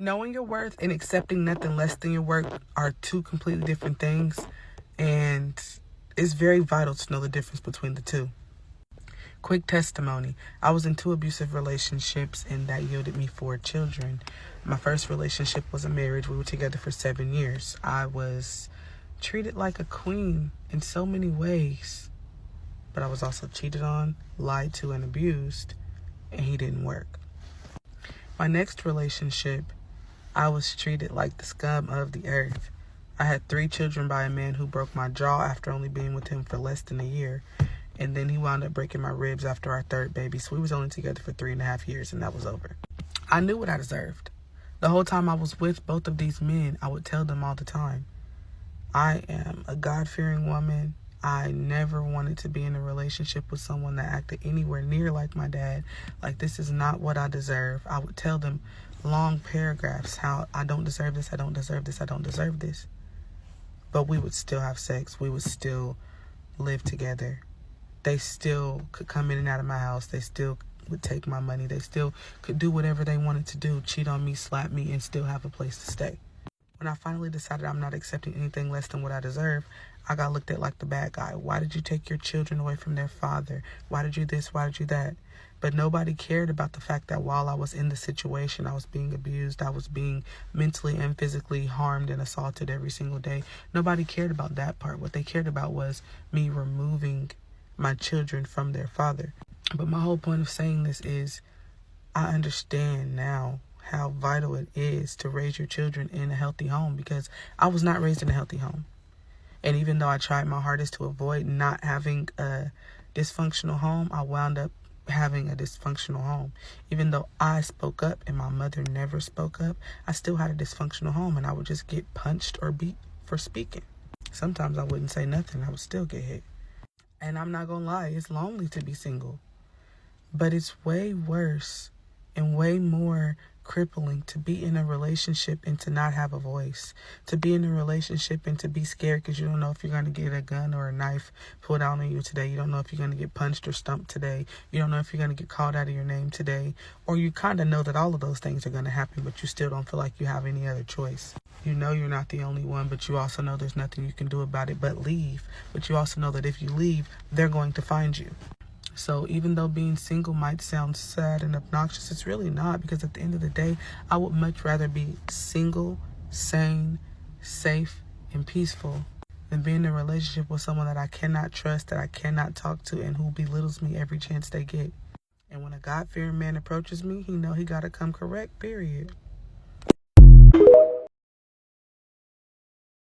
Knowing your worth and accepting nothing less than your worth are two completely different things, and it's very vital to know the difference between the two. Quick testimony. I was in 2 abusive relationships, and that yielded me 4 children. My first relationship was a marriage. We were together for 7 years. I was treated like a queen in so many ways, but I was also cheated on, lied to, and abused, and he didn't work. My next relationship, I was treated like the scum of the earth. I had 3 children by a man who broke my jaw after only being with him for less than a year. And then he wound up breaking my ribs after our 3rd baby. So we was only together for 3.5 years, and that was over. I knew what I deserved. The whole time I was with both of these men, I would tell them all the time, I am a God-fearing woman. I never wanted to be in a relationship with someone that acted anywhere near like my dad. Like, this is not what I deserve. I would tell them long paragraphs how I don't deserve this, I don't deserve this, I don't deserve this. But we would still have sex. We would still live together. They still could come in and out of my house. They still would take my money. They still could do whatever they wanted to do, cheat on me, slap me, and still have a place to stay. When I finally decided I'm not accepting anything less than what I deserve, I got looked at like the bad guy. Why did you take your children away from their father? Why did you this? Why did you that? But nobody cared about the fact that while I was in the situation, I was being abused. I was being mentally and physically harmed and assaulted every single day. Nobody cared about that part. What they cared about was me removing my children from their father. But my whole point of saying this is I understand now how vital it is to raise your children in a healthy home, because I was not raised in a healthy home. And even though I tried my hardest to avoid not having a dysfunctional home, I wound up having a dysfunctional home. Even though I spoke up and my mother never spoke up, I still had a dysfunctional home, and I would just get punched or beat for speaking. Sometimes I wouldn't say nothing. I would still get hit. And I'm not gonna lie, it's lonely to be single. But it's way worse and way more crippling to be in a relationship and to not have a voice. To be in a relationship and to be scared because you don't know if you're going to get a gun or a knife pulled out on you today. You don't know if you're going to get punched or stumped today. You don't know if you're going to get called out of your name today. Or you kind of know that all of those things are going to happen, but you still don't feel like you have any other choice. You know you're not the only one, but you also know there's nothing you can do about it but leave. But you also know that if you leave, they're going to find you. So even though being single might sound sad and obnoxious, it's really not, because at the end of the day, I would much rather be single, sane, safe, and peaceful than be in a relationship with someone that I cannot trust, that I cannot talk to, and who belittles me every chance they get. And when a God-fearing man approaches me, he know he got to come correct, period.